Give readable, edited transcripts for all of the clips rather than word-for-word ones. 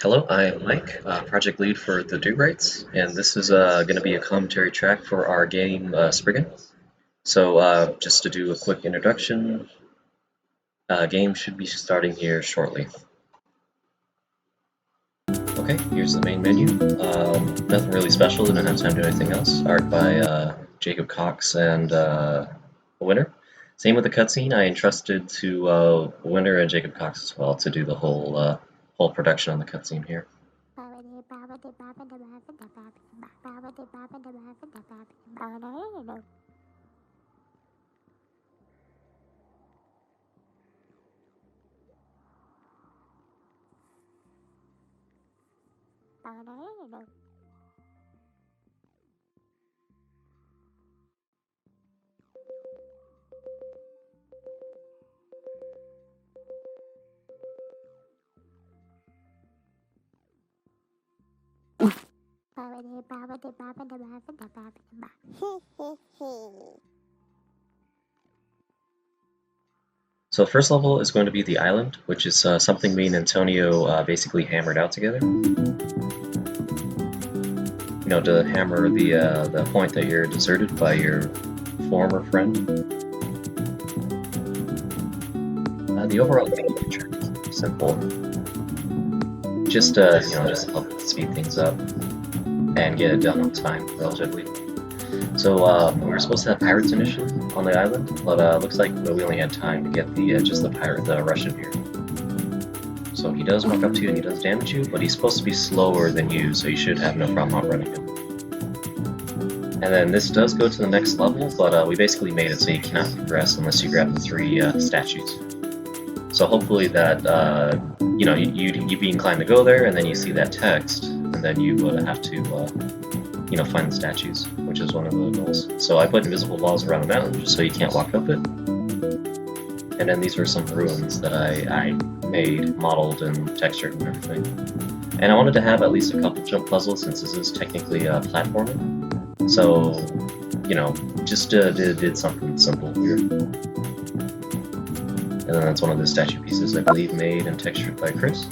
Hello, I am Mike, project lead for the Do Rights, and this is going to be a commentary track for our game Spriggan. So, just to do a quick introduction, game should be starting here shortly. Okay, here's the main menu. Nothing really special, didn't have time to do anything else. Art by Jacob Cox and Winner. Same with the cutscene, I entrusted to Winner and Jacob Cox as well to do the whole production on the cutscene here. So first level is going to be the island, which is something me and Antonio basically hammered out together. You know, to hammer the point that you're deserted by your former friend. The overall game picture is simple. Just help speed things up and get it done on time, relatively. So we were supposed to have pirates initially on the island, but looks like we only had time to get just the pirate, the Russian here. So he does walk up to you and he does damage you, but he's supposed to be slower than you, so you should have no problem outrunning him. And then this does go to the next level, but we basically made it so you cannot progress unless you grab the three statues. So hopefully that you'd be inclined to go there, and then you see that text, and then you would have to find the statues, which is one of the goals. So I put invisible walls around the mountain just so you can't walk up it. And then these were some ruins that I made, modeled, and textured and everything. And I wanted to have at least a couple jump puzzles since this is technically a platformer. So, just did something simple here. And then that's one of the statue pieces, I believe, made and textured by Chris.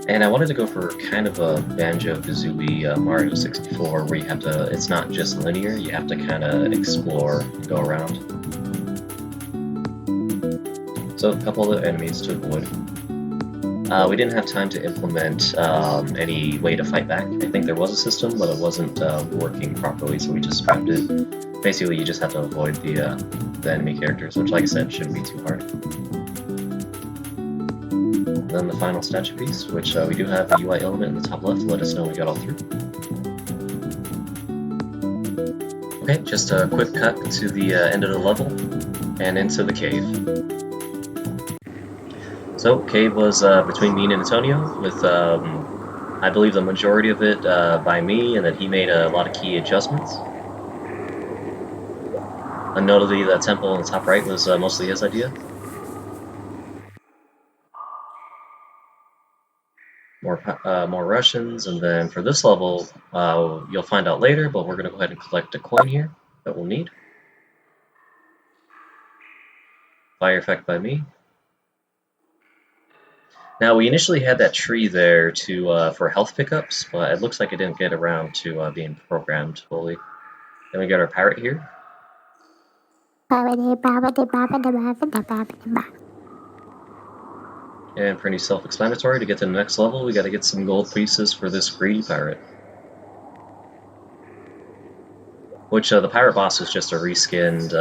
And I wanted to go for kind of a Banjo-Kazooie Mario 64, where it's not just linear, you have to kind of explore and go around. So a couple of enemies to avoid. We didn't have time to implement any way to fight back. I think there was a system, but it wasn't working properly, so we just scrapped it. Basically, you just have to avoid the enemy characters, which, like I said, shouldn't be too hard. Then the final statue piece, which we do have a UI element in the top left to let us know we got all through. Okay, just a quick cut to the end of the level and into the cave. So, cave was between me and Antonio, with I believe the majority of it by me, and then he made a lot of key adjustments. Undoubtedly, the temple in the top right was mostly his idea. More Russians, and then for this level, you'll find out later, but we're going to go ahead and collect a coin here that we'll need. Fire effect by me. Now, we initially had that tree there for health pickups, but it looks like it didn't get around to being programmed fully. Then we got our parrot here. And pretty self-explanatory. To get to the next level, we got to get some gold pieces for this greedy pirate. Which the pirate boss is just a reskinned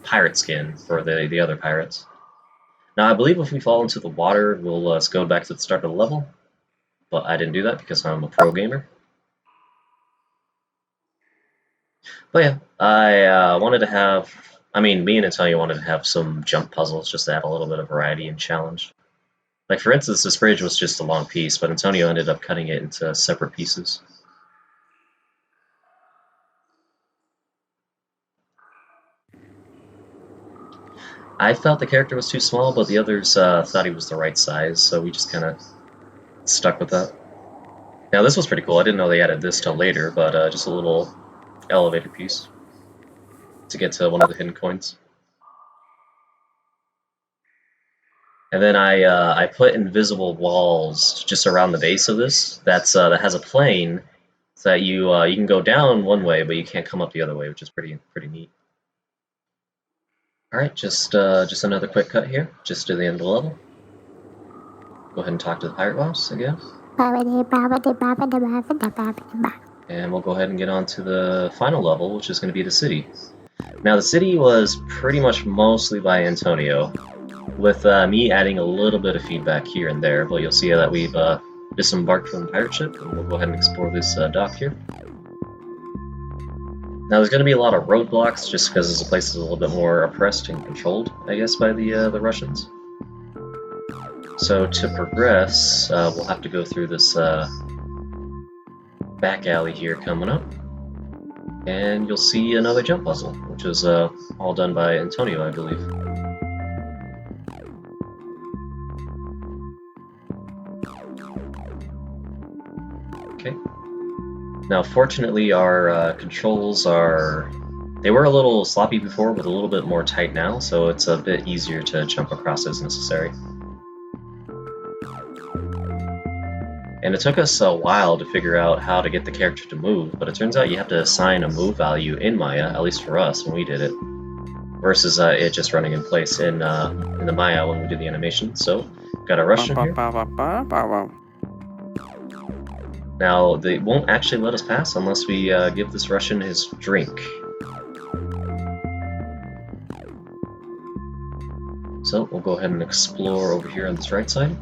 pirate skin for the other pirates. Now, I believe if we fall into the water, we'll go back to the start of the level. But I didn't do that because I'm a pro gamer. But yeah, I wanted to have... me and Antonio wanted to have some jump puzzles just to add a little bit of variety and challenge. Like, for instance, this bridge was just a long piece, but Antonio ended up cutting it into separate pieces. I felt the character was too small, but the others thought he was the right size, so we just kind of stuck with that. Now, this was pretty cool. I didn't know they added this till later, but just a little elevator piece. to get to one of the hidden coins. And then I put invisible walls just around the base of this. That has a plane so that you can go down one way, but you can't come up the other way, which is pretty neat. All right, just another quick cut here, just to the end of the level. Go ahead and talk to the pirate boss again. And we'll go ahead and get on to the final level, which is going to be the city. Now, the city was pretty much mostly by Antonio, with me adding a little bit of feedback here and there, but you'll see that we've disembarked from the pirate ship, and we'll go ahead and explore this dock here. Now, there's going to be a lot of roadblocks, just because this place is a little bit more oppressed and controlled, I guess, by the Russians. So to progress, we'll have to go through this back alley here coming up, and you'll see another jump puzzle, which is all done by Antonio, I believe. Okay. Now, fortunately, our controls they were a little sloppy before, but a little bit more tight now, so it's a bit easier to jump across as necessary. And it took us a while to figure out how to get the character to move, but it turns out you have to assign a move value in Maya, at least for us when we did it, versus it just running in place in the Maya when we do the animation. So, got a Russian here. Now, they won't actually let us pass unless we give this Russian his drink. So, we'll go ahead and explore over here on this right side.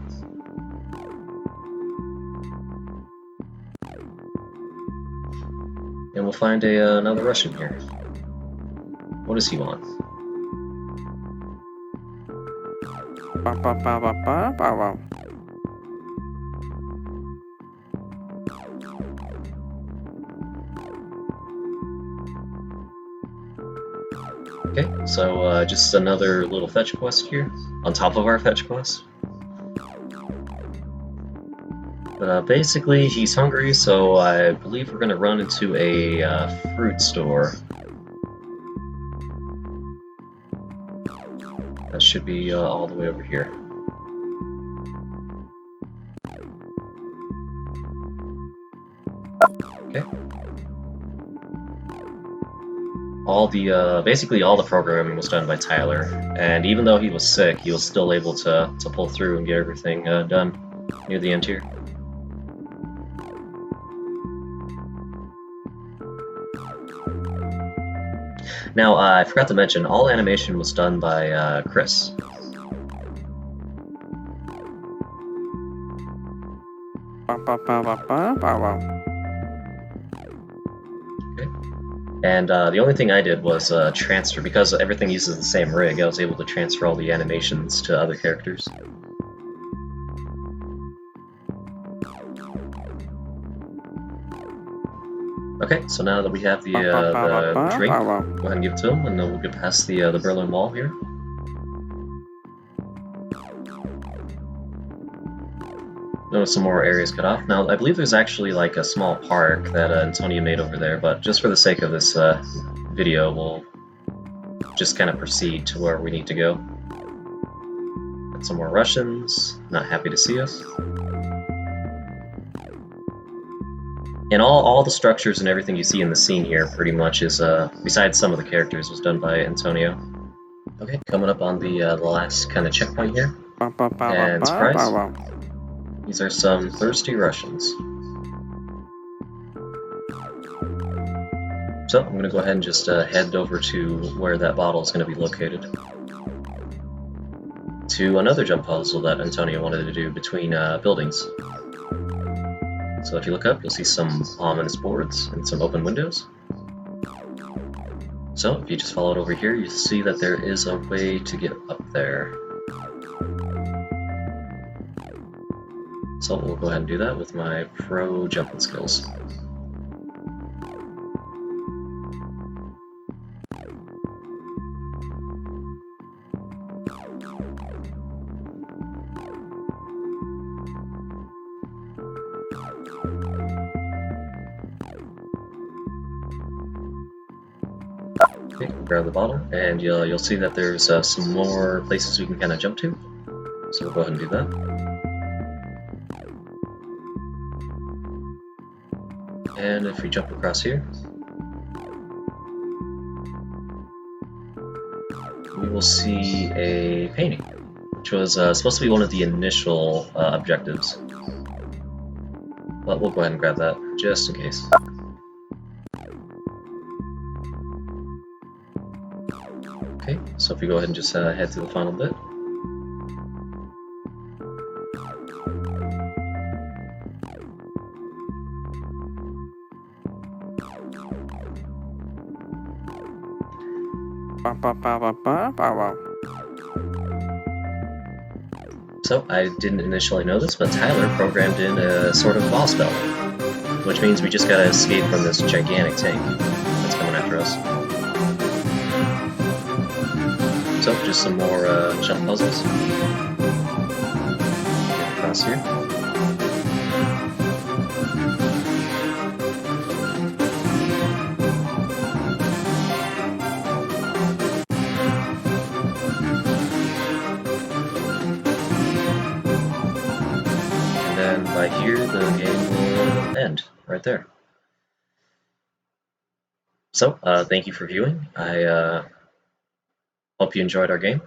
And we'll find another Russian here. What does he want? Okay, so just another little fetch quest here, on top of our fetch quest. Basically, he's hungry, so I believe we're going to run into a fruit store. That should be all the way over here. Okay. Basically all the programming was done by Tyler, and even though he was sick, he was still able to pull through and get everything done near the end here. Now, I forgot to mention, all animation was done by Chris. Okay. And the only thing I did was transfer, because everything uses the same rig, I was able to transfer all the animations to other characters. Okay, so now that we have the drink, go ahead and give it to him, and then we'll get past the Berlin Wall here. Notice some more areas cut off. Now, I believe there's actually like a small park that Antonio made over there, but just for the sake of this video, we'll just kind of proceed to where we need to go. Got some more Russians, not happy to see us. And all the structures and everything you see in the scene here pretty much is, besides some of the characters, was done by Antonio. Okay, coming up on the last kind of checkpoint here. And surprise, these are some thirsty Russians. So I'm going to go ahead and just head over to where that bottle is going to be located. To another jump puzzle that Antonio wanted to do between buildings. So if you look up, you'll see some ominous boards and some open windows. So if you just follow it over here, you see that there is a way to get up there. So we'll go ahead and do that with my pro jumping skills. Okay, grab the bottle, and you'll see that there's some more places we can kind of jump to. So we'll go ahead and do that. And if we jump across here, we will see a painting, which was supposed to be one of the initial objectives. But we'll go ahead and grab that, just in case. Okay, so if we go ahead and just head to the final bit. So, I didn't initially know this, but Tyler programmed in a sort of boss spell, which means we just gotta escape from this gigantic tank that's coming after us. So, just some more jump puzzles. Get across here. And then by here, the game will end, right there. So, thank you for viewing. I hope you enjoyed our game.